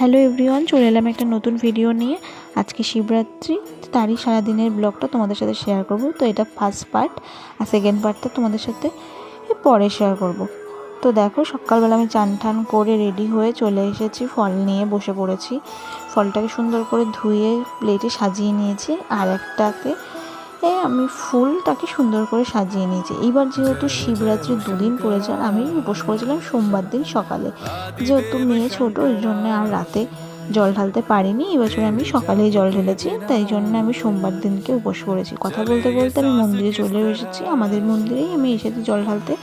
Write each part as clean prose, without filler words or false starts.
Hello everyone, চলে এলাম একটা নতুন ভিডিও নিয়ে। আজকে শিবরাত্রি, তারই সারাদিনের ব্লগটা তোমাদের সাথে শেয়ার করব। তো এটা ফার্স্ট পার্ট, আর সেকেন্ড পার্টটা তোমাদের সাথে পরে শেয়ার করব। তো দেখো, সকালবেলা আমি চান টান করে রেডি হয়ে চলে এসেছি, ফল নিয়ে বসে পড়েছি। ফলটাকে সুন্দর করে ধুয়ে প্লেটে সাজিয়ে নিয়েছি, আর একটাকে আমি ফুলটাকে সুন্দর করে সাজিয়ে নিয়েছি। এইবার যেহেতু শিবরাত্রি দুদিন পড়েছে, আর আমি উপোস করেছিলাম সোমবার দিন সকালে। যেহেতু মেয়ে ছোট, ওই জন্য আর রাতে জল ঢালতে পারিনি। এবছর আমি সকালেই জল ঢেলেছি, তাই জন্য আমি সোমবার দিনকে উপোস করেছি। কথা বলতে বলতে আমি মন্দিরে চলেও এসেছি। আমাদের মন্দিরেই আমি এসেছি জল ঢালতে।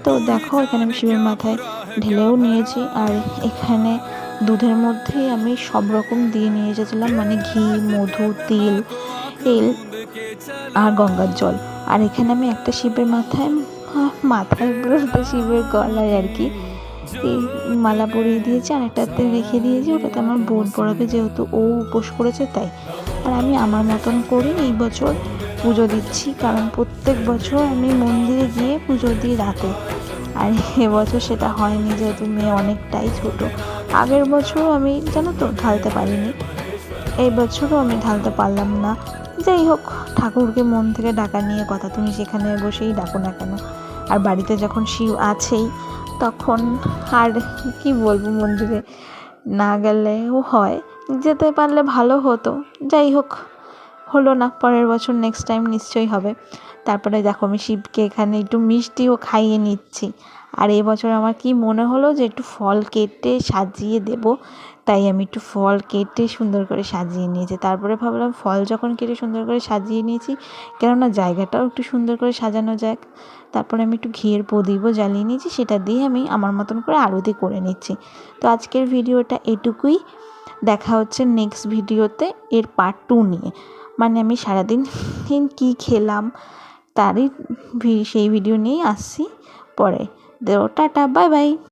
তো দেখো, এখানে আমি শিবের মাথায় ঢেলেও নিয়েছি। আর এখানে দুধের মধ্যেই আমি সব রকম দিয়ে নিয়ে এসেছিলাম, মানে ঘি, মধু, তিল আর গঙ্গার জল। আর এখানে আমি একটা শিবের মাথায় বলতে শিবের গলায় আর কি মালা পরিয়ে দিয়েছি, আর একটাতে রেখে দিয়েছি। ওটাতে আমার বোন পড়াবে, যেহেতু ও উপোস করেছে তাই। আর আমি আমার মতন করে এই বছর পুজো দিচ্ছি, কারণ প্রত্যেক বছর আমি মন্দিরে গিয়ে পুজো দিই রাতে। আর এবছর সেটা হয়নি, যেহেতু মেয়ে অনেকটাই ছোট। আগের বছর আমি জানো তো ঢালতে পারিনি, এই বছরও আমি ঢালতে পারলাম না। যাই হোক, ঠাকুরকে মন থেকে ডাকা নিয়ে কথা, তুমি সেখানে বসেই ডাকো না কেন। আর বাড়িতে যখন শিব আছেই, তখন আর কি বলবো, মন্দিরে না গেলেও হয়, যেতে পারলে ভালো হতো। যাই হোক, হলো না। পরের বছর নেক্সট টাইম নিশ্চয়ই হবে। তারপরে দেখো, আমি শিবকে এখানে একটু মিষ্টিও খাইয়ে নিচ্ছি। আর এবছর আমার কি মনে হলো যে একটু ফল কেটে সাজিয়ে দেব, তাই আমি একটু ফল কেটে সুন্দর করে সাজিয়ে নিয়েছি। তারপরে ভাবলাম, ফল যখন কেটে সুন্দর করে সাজিয়ে নিয়েছি, কেননা জায়গাটাও একটু সুন্দর করে সাজানো যাক। তারপরে আমি একটু ঘিয়ের প্রদীপও জ্বালিয়ে নিয়েছি, সেটা দিয়ে আমি আমার মতন করে আরতি করে নিচ্ছি। তো আজকের ভিডিওটা এটুকুই। দেখা হচ্ছে নেক্সট ভিডিওতে, এর পার্ট 2 নিয়ে। মানে আমি সারাদিন কী খেলাম তারই সেই ভিডিও নিয়েই আসছি পরে। তো টাটা, বাই বাই।